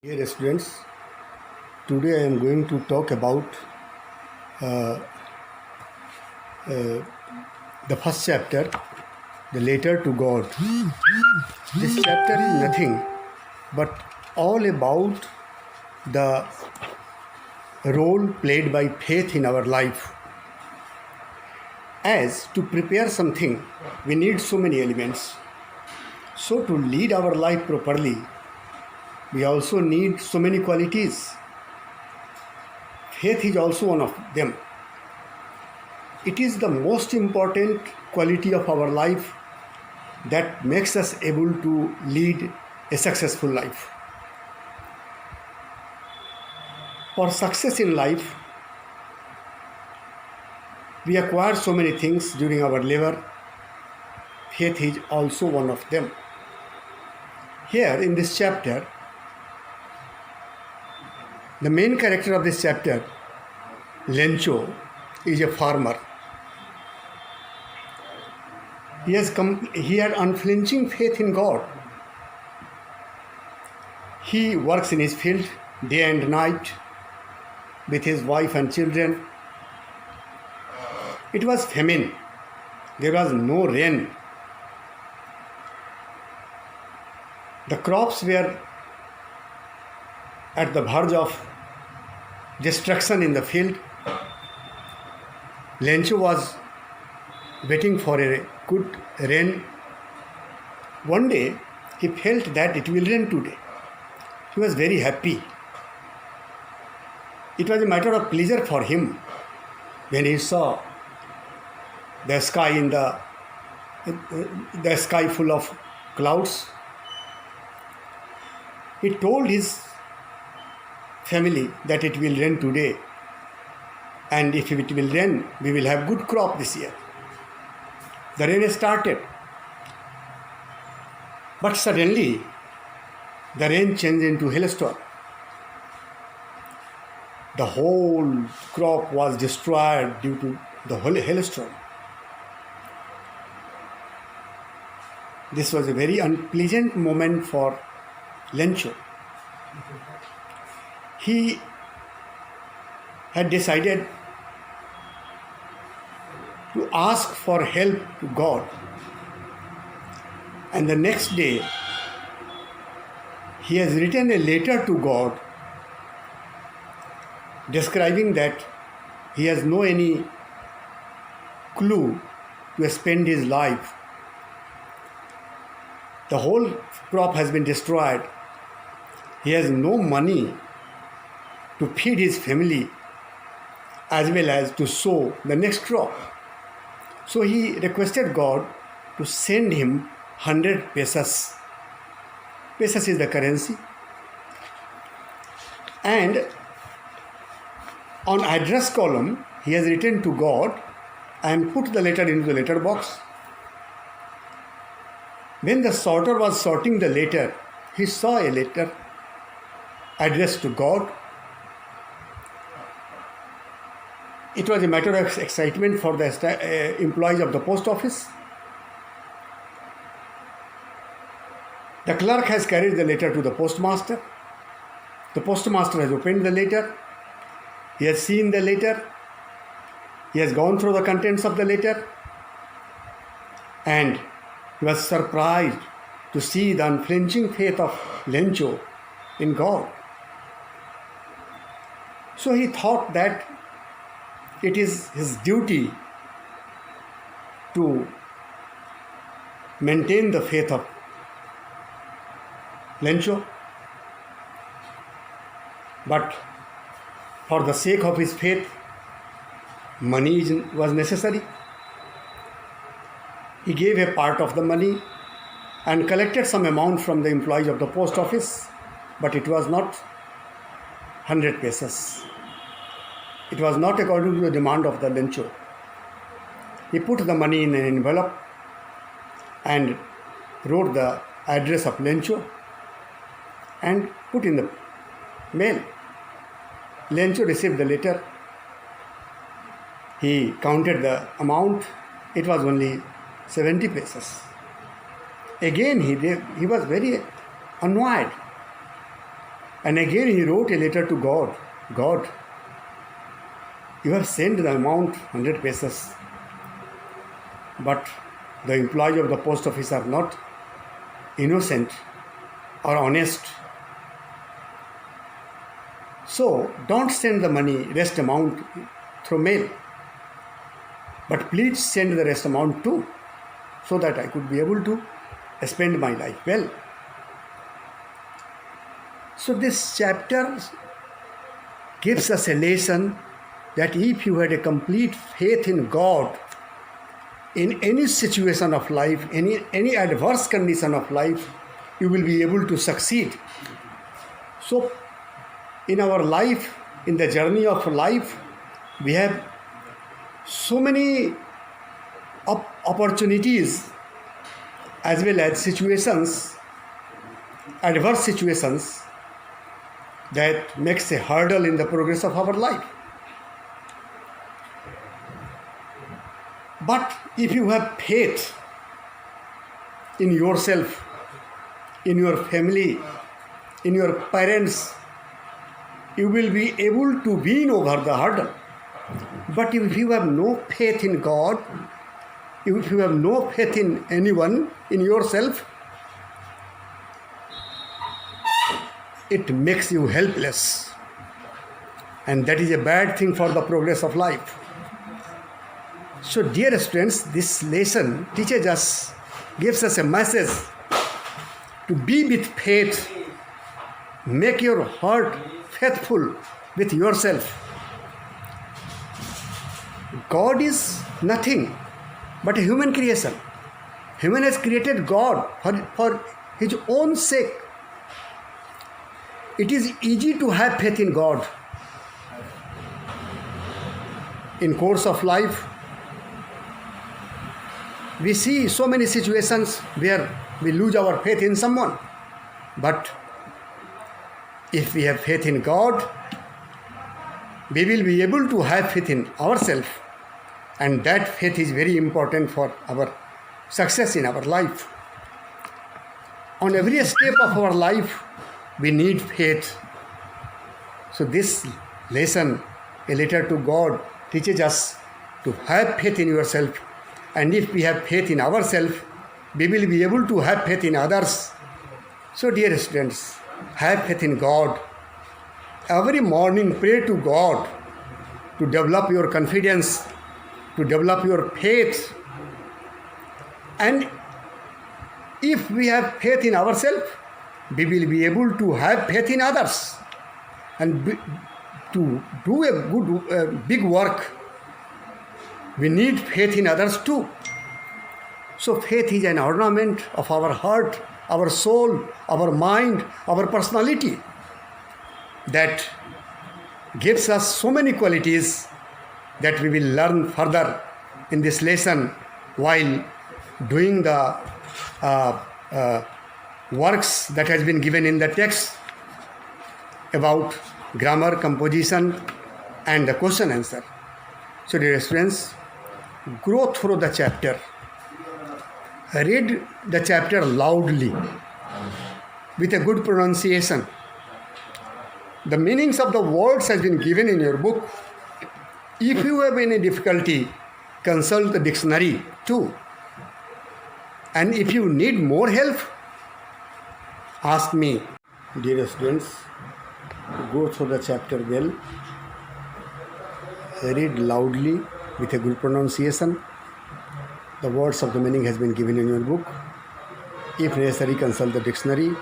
Dear students, today I am going to talk about uh, the first chapter, the letter to God. This chapter is nothing but all about the role played by faith in our life. As to prepare something, we need so many elements. So, to lead our life properly, we also need so many qualities. Faith is also one of them. It is the most important quality of our life that makes us able to lead a successful life. For success in life, we acquire so many things during our labor. Faith is also one of them. Here in this chapter, the main character of this chapter, Lencho, is a farmer. He had unflinching faith in God. He works in his field day and night with his wife and children. It was famine. There was no rain. The crops were at the verge of destruction in the field. Lencho was waiting for a good rain. One day, he felt that it will rain today. He was very happy. It was a matter of pleasure for him when he saw the sky the sky full of clouds. He told his family that it will rain today, and if it will rain, we will have good crop this year. The rain started, but suddenly the rain changed into hailstorm. The whole crop was destroyed due to the whole hailstorm. This was a very unpleasant moment for Lencho. He had decided to ask for help to God. And the next day, he has written a letter to God describing that he has no any clue to spend his life. The whole crop has been destroyed. He has no money to feed his family as well as to sow the next crop. So he requested God to send him 100 pesos. Pesos is the currency. And on address column, he has written to God and put the letter into the letter box. When the sorter was sorting the letter, he saw a letter addressed to God. It was a matter of excitement for the employees of the post office. The clerk has carried the letter to the postmaster. The postmaster has opened the letter. He has seen the letter. He has gone through the contents of the letter. And he was surprised to see the unflinching faith of Lencho in God. So he thought that it is his duty to maintain the faith of Lencho. But for the sake of his faith, money was necessary. He gave a part of the money and collected some amount from the employees of the post office, but it was not 100 pesos. It was not according to the demand of the Lencho. He put the money in an envelope and wrote the address of Lencho and put in the mail. Lencho received the letter. He counted the amount. It was only 70 pesos. Again, he was very annoyed. And again he wrote a letter to God. God, you have sent the amount 100 pesos, but the employees of the post office are not innocent or honest. So don't send the money, rest amount through mail. But please send the rest amount too, so that I could be able to spend my life well. So this chapter gives us a lesson that if you had a complete faith in God, in any situation of life, any adverse condition of life, you will be able to succeed. So in our life, in the journey of life, we have so many opportunities as well as situations, adverse situations, that makes a hurdle in the progress of our life. But if you have faith in yourself, in your family, in your parents, you will be able to win over the hurdle. But if you have no faith in God, if you have no faith in anyone, in yourself, it makes you helpless. And that is a bad thing for the progress of life. So dear students, this lesson teaches us, gives us a message to be with faith. Make your heart faithful with yourself. God is nothing but a human creation. Human has created God for his own sake. It is easy to have faith in God. In course of life, we see so many situations where we lose our faith in someone. But if we have faith in God, we will be able to have faith in ourselves. And that faith is very important for our success in our life. On every step of our life, we need faith. So this lesson, a letter to God, teaches us to have faith in yourself. And if we have faith in ourselves, we will be able to have faith in others. So dear students, have faith in God. Every morning pray to God to develop your confidence, to develop your faith. And if we have faith in ourselves, we will be able to have faith in others and to do a good, big work. We need faith in others too. So faith is an ornament of our heart, our soul, our mind, our personality that gives us so many qualities that we will learn further in this lesson while doing the works that has been given in the text about grammar, composition, and the question answer. So dear students, go through the chapter. Read the chapter loudly with a good pronunciation. The meanings of the words has been given in your book. If you have any difficulty, consult the dictionary too. And if you need more help, ask me. Dear students, go through the chapter well. Read loudly with a good pronunciation. The words of the meaning has been given in your book. If necessary, consult the dictionary.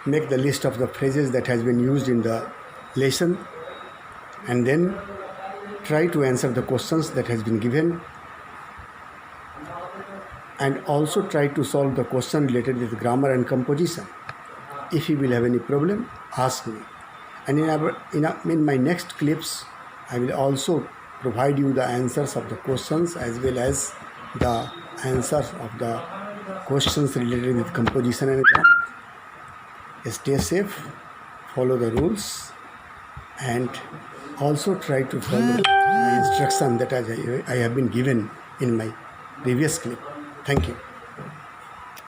Make the list of the phrases that has been used in the lesson, and then try to answer the questions that has been given, and also try to solve the question related with grammar and composition. If you will have any problem, ask me. And in my next clips, I will also provide you the answers of the questions as well as the answers of the questions related with composition and grammar. Stay safe, follow the rules, and also try to follow the instruction that I have been given in my previous clip. Thank you.